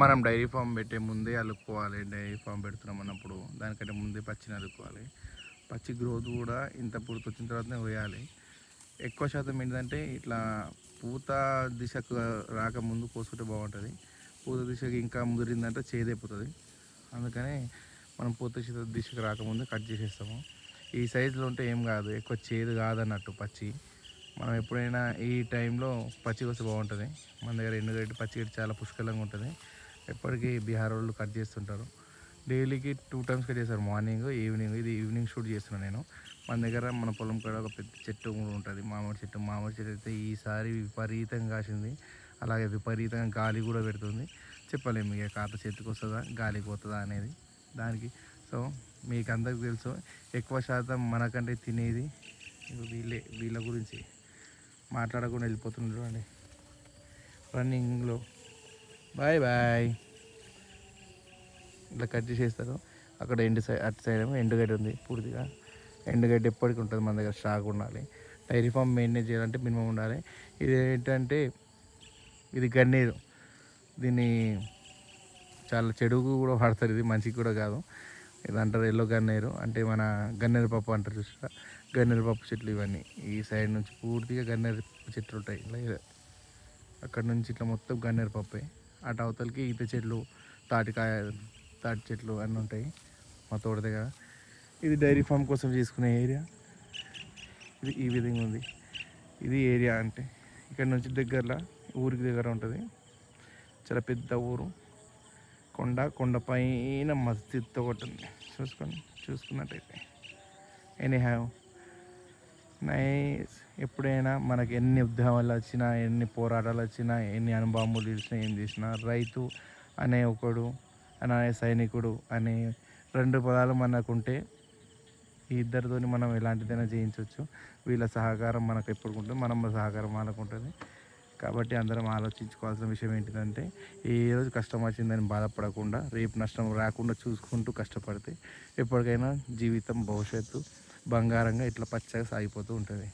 మనం dairy farm పెట్టే ముందే అలుక్కోవాలి. డైరీ ఫామ్ పెడుతున్నాం అన్నప్పుడు దానికంటే ముందే పచ్చిని అలుక్కోవాలి. పచ్చి గ్రోత్ కూడా ఇంత పూర్తి వచ్చిన తర్వాతనే పోయాలి. ఎక్కువ శాతం ఏంటంటే ఇట్లా పూత దిశకు రాకముందు కోసుకుంటే బాగుంటుంది. పూత దిశకి ఇంకా ముదిరిందంటే చేదైపోతుంది. అందుకని మనం పూత దిశకు రాకముందు కట్ చేసేస్తాము. ఈ సైజులో ఉంటే ఏం కాదు, ఎక్కువ చేదు కాదన్నట్టు పచ్చి. మనం ఎప్పుడైనా ఈ టైంలో పచ్చి కోస్తే బాగుంటుంది. మన దగ్గర ఎండుగడ్డి పచ్చిగడ్డి చాలా పుష్కలంగా ఉంటుంది. ఎప్పటికీ బీహార్ వాళ్ళు కట్ చేస్తుంటారు. డైలీకి 2 టైమ్స్ కట్ చేస్తారు, మార్నింగ్ ఈవినింగ్. ఇది ఈవినింగ్ షూట్ చేస్తున్నాను నేను. మన దగ్గర మన పొలం కాడ ఒక పెద్ద చెట్టు కూడా ఉంటుంది, మామిడి చెట్టు. మామిడి చెట్టు అయితే ఈసారి విపరీతంగా కాసింది. అలాగే విపరీతంగా గాలి కూడా పెడుతుంది. చెప్పలేము ఇక కాత చేతికి వస్తుందా గాలికి పోతుందా అనేది దానికి. సో మీకు అందరికి తెలుసు, ఎక్కువ శాతం మనకంటే తినేది వీళ్ళ గురించి మాట్లాడకుండా వెళ్ళిపోతుంది చూడండి రన్నింగ్లో. Bye bye. ఇట్లా కట్ చేసేస్తారు. అక్కడ అటు సైడ్ ఏమో ఎండుగడ్డి ఉంది పూర్తిగా. ఎండుగడ్డి ఎప్పటికీ ఉంటుంది మన దగ్గర, స్టాక్ ఉండాలి. డైరీ ఫామ్ మెయింటైన్ చేయాలంటే మినిమం ఉండాలి. ఇది ఏంటంటే ఇది గన్నేరు. దీన్ని చాలా చెడుకు కూడా వాడతారు, ఇది మంచికి కూడా కాదు. ఇది అంటారు ఎల్లో గన్నేరు, అంటే మన గన్నేరు పప్పు అంటారు చూసారా, గన్నేరు పప్పు చెట్లు ఇవన్నీ. ఈ సైడ్ నుంచి పూర్తిగా గన్నేరు చెట్లు ఉంటాయి. ఇలా అక్కడ నుంచి ఇట్లా మొత్తం గన్నేరు పప్పే. అటు అవతలకి ఈత చెట్లు, తాటి చెట్లు అన్నీ ఉంటాయి మా తోట దగ్గర. ఇది డైరీ ఫామ్ కోసం చేసుకునే ఏరియా. ఇది ఈ విధంగా ఉంది. ఇది ఏరియా అంటే ఇక్కడ నుంచి దగ్గరలో ఊరికి దగ్గర ఉంటుంది. చాలా పెద్ద ఊరు. కొండ పైన మస్జిద్తో కొట్టింది చూసుకున్నట్టయితే. Any have nice. ఎప్పుడైనా మనకి ఎన్ని ఉద్యమాలు వచ్చినా, ఎన్ని పోరాటాలు వచ్చినా, ఎన్ని అనుభవములు తెలిసినా, ఏం చేసినా రైతు అనే ఒకడు, అనే సైనికుడు అనే 2 పదాలు మనకుంటే ఈ ఇద్దరితోని మనం ఎలాంటిదైనా చేయించవచ్చు. వీళ్ళ సహకారం మనకు ఎప్పుడు ఉంటుంది, మనం సహకారం వాళ్ళకు ఉంటుంది. కాబట్టి అందరం ఆలోచించుకోవాల్సిన విషయం ఏంటిదంటే, ఏ రోజు కష్టం వచ్చిందని బాధపడకుండా, రేపు నష్టం రాకుండా చూసుకుంటూ కష్టపడితే ఎప్పటికైనా జీవితం, భవిష్యత్తు బంగారంగా ఇట్లా పచ్చగా సాగిపోతూ ఉంటుంది.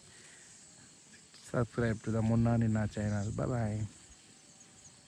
సబ్స్క్రైబ్ టు ద మున్నా నిన్నా ఛానల్. బాయ్.